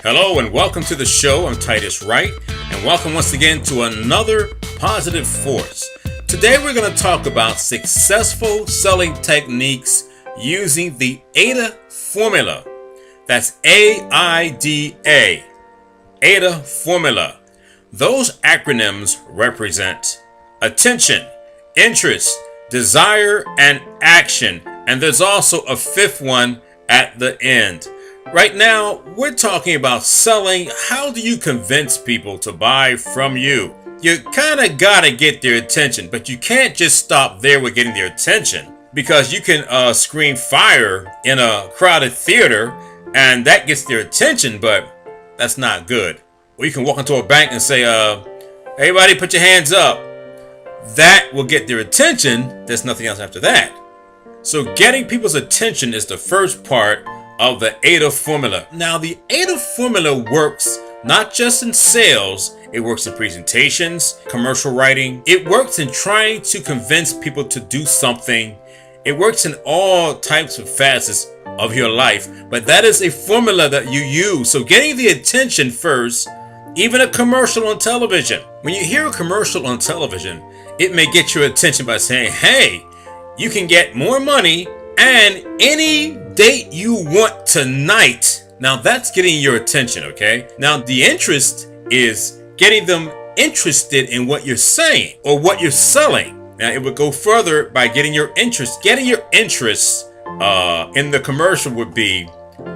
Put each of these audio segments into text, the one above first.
Hello and welcome to the show. I'm Titus Wright, and welcome once again to another positive force. Today we're going to talk about successful selling techniques using the Aida formula. That's AIDA. Aida formula. Those acronyms represent attention, interest, desire, and action. And there's also a fifth one at the end. Right now, we're talking about selling. How do you convince people to buy from you? You kind of got to get their attention, but you can't just stop there with getting their attention, because you can scream fire in a crowded theater and that gets their attention, but that's not good. Or you can walk into a bank and say, everybody put your hands up. That will get their attention. There's nothing else after that. So getting people's attention is the first part of the Aida formula. Now, the Aida formula works not just in sales, it works in presentations, commercial writing. It works in trying to convince people to do something. It works in all types of facets of your life, but that is a formula that you use. So getting the attention first, even a commercial on television. When you hear a commercial on television, it may get your attention by saying, hey, you can get more money and any date you want tonight. Now that's getting your attention, okay? Now the interest is getting them interested in what you're saying or what you're selling. Now it would go further by getting your interest. Getting your interest in the commercial would be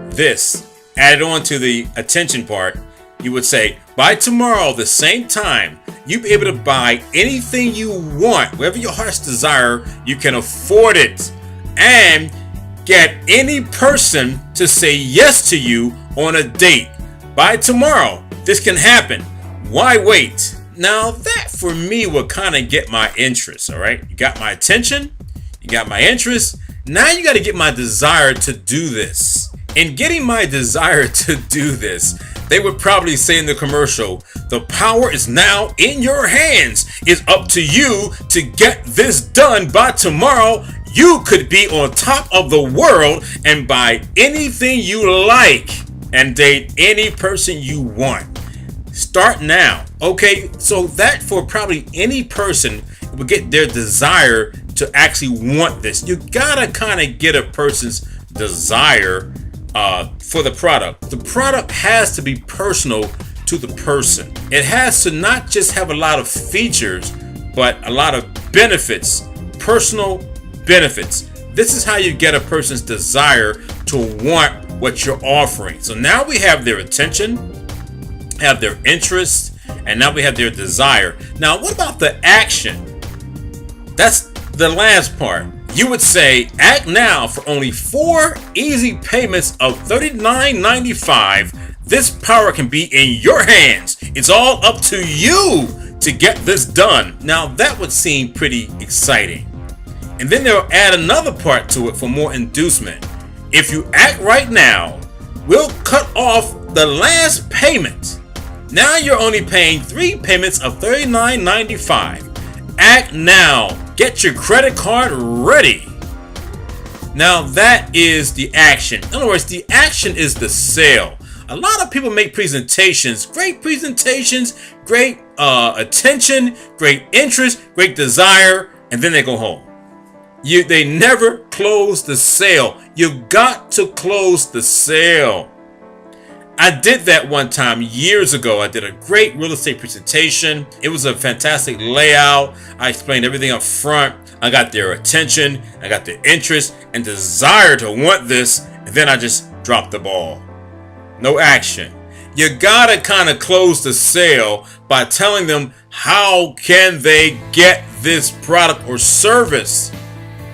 this. Added on to the attention part, you would say, by tomorrow, the same time, you'll be able to buy anything you want, whatever your heart's desire, you can afford it. And get any person to say yes to you on a date. By tomorrow, this can happen. Why wait? Now that for me will kind of get my interest, all right? You got my attention, you got my interest. Now you got to get my desire to do this. In getting my desire to do this, they would probably say in the commercial, the power is now in your hands. It's up to you to get this done by tomorrow. You could be on top of the world and buy anything you like and date any person you want. Start now. Okay, so that for probably any person will get their desire to actually want this. You gotta kind of get a person's desire for the product. The product has to be personal to the person. It has to not just have a lot of features, but a lot of benefits, personal benefits. This is how you get a person's desire to want what you're offering. So now we have their attention, have their interest, and now we have their desire. Now, what about the action? That's the last part. You would say, act now for only 4 easy payments of $39.95. This power can be in your hands. It's all up to you to get this done. Now, that would seem pretty exciting. And then they'll add another part to it for more inducement. If you act right now, we'll cut off the last payment. Now you're only paying 3 payments of $39.95. Act now. Get your credit card ready. Now that is the action. In other words, the action is the sale. A lot of people make presentations, great attention, great interest, great desire, and then they go home. They never close the sale. You've got to close the sale. I did that one time years ago. I did a great real estate presentation. It was a fantastic layout. I explained everything up front. I got their attention. I got their interest and desire to want this. And then I just dropped the ball. No action. You gotta kind of close the sale by telling them how can they get this product or service.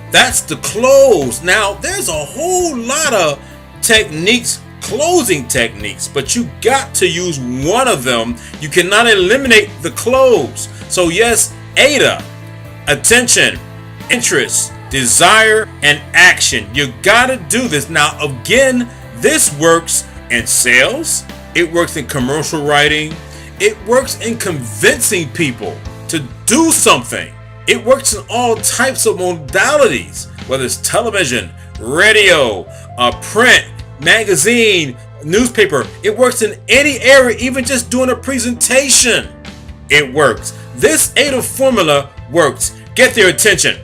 That's the close. Now, there's a whole lot of techniques, closing techniques, but you got to use one of them. You cannot eliminate the close. So yes, Aida, attention, interest, desire, and action. You got to do this. Now, again, this works in sales. It works in commercial writing. It works in convincing people to do something. It works in all types of modalities, whether it's television, radio, print, magazine, newspaper. It works in any area, even just doing a presentation. It works. This Aida formula works. Get their attention.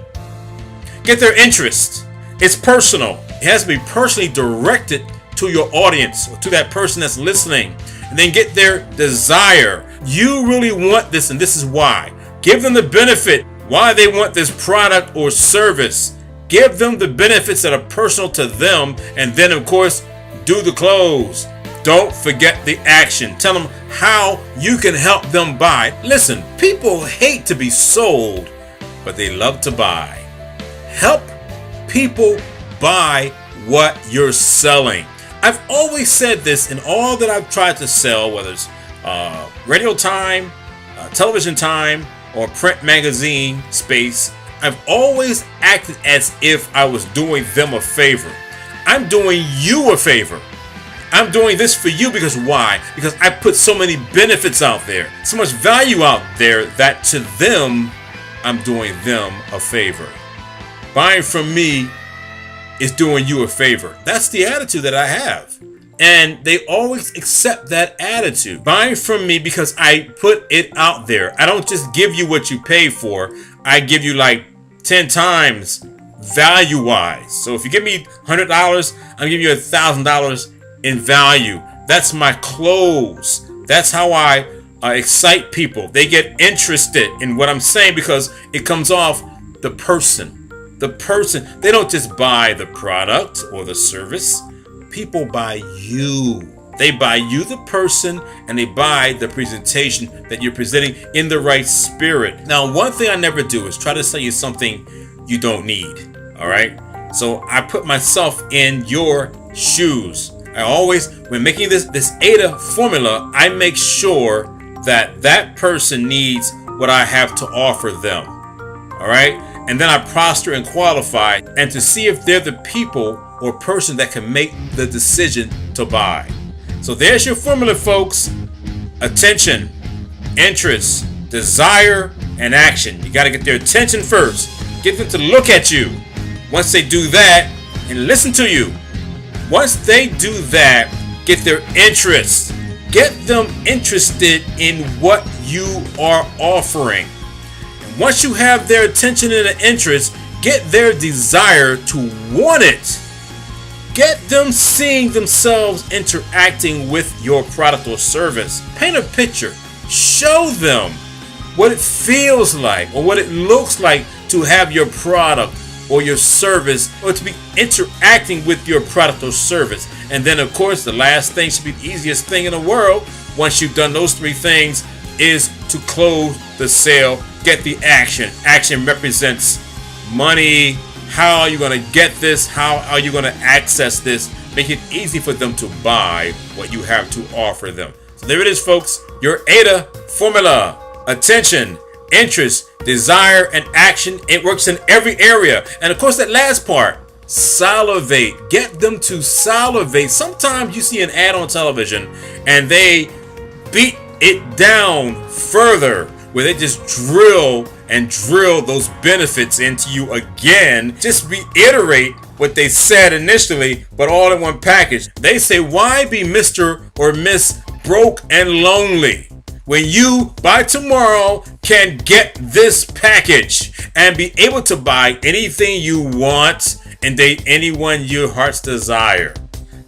Get their interest. It's personal. It has to be personally directed to your audience or to that person that's listening. And then get their desire. You really want this, and this is why. Give them the benefit why they want this product or service. Give them the benefits that are personal to them, and then of course do the close. Don't forget the action. Tell them how you can help them buy. Listen, people hate to be sold, but they love to buy. Help people buy what you're selling. I've always said this in all that I've tried to sell, whether it's radio time, television time, or print magazine space. I've always acted as if I was doing them a favor. I'm doing you a favor. I'm doing this for you because why? Because I put so many benefits out there, so much value out there that to them, I'm doing them a favor. Buying from me is doing you a favor. That's the attitude that I have. And they always accept that attitude. Buying from me because I put it out there. I don't just give you what you pay for. I give you like 10 times value-wise. So if you give me $100, I'm giving you $1,000 in value. That's my close. That's how I excite people. They get interested in what I'm saying because it comes off the person. The person, they don't just buy the product or the service. People buy you. They buy you, the person, and they buy the presentation that you're presenting in the right spirit. Now, one thing I never do is try to sell you something you don't need. All right. So I put myself in your shoes. I always, when making this Aida formula, I make sure that that person needs what I have to offer them. All right. And then I prosper and qualify and to see if they're the people or person that can make the decision to buy. So there's your formula, folks. Attention, interest, desire, and action. You got to get their attention first. Get them to look at you. Once they do that and listen to you. Once they do that, get their interest. Get them interested in what you are offering. And once you have their attention and interest, get their desire to want it. Get them seeing themselves interacting with your product or service. Paint a picture. Show them what it feels like or what it looks like to have your product or your service or to be interacting with your product or service. And then, of course, the last thing should be the easiest thing in the world. Once you've done those three things is to close the sale. Get the action. Action represents money. How are you going to get this? How are you going to access this? Make it easy for them to buy what you have to offer them. So there it is, folks. Your Aida formula. Attention, interest, desire, and action. It works in every area. And of course, that last part, salivate. Get them to salivate. Sometimes you see an ad on television and they beat it down further, where they just drill those benefits into you again. Just reiterate what they said initially, but all in one package. They say, why be Mr. or Miss Broke and Lonely when you, by tomorrow, can get this package and be able to buy anything you want and date anyone your heart's desire?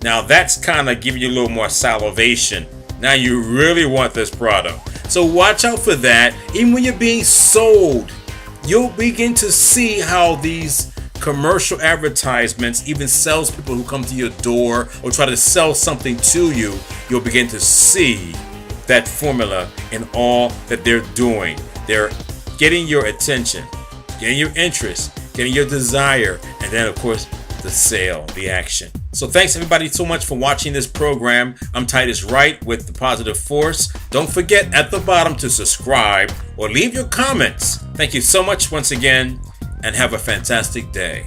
Now that's kind of giving you a little more salivation. Now you really want this product. So watch out for that. Even when you're being sold, you'll begin to see how these commercial advertisements, even salespeople who come to your door or try to sell something to you, you'll begin to see that formula in all that they're doing. They're getting your attention, getting your interest, getting your desire, and then of course the sale, the action. So thanks everybody so much for watching this program. I'm Titus Wright with The Positive Force. Don't forget at the bottom to subscribe or leave your comments. Thank you so much once again, and have a fantastic day.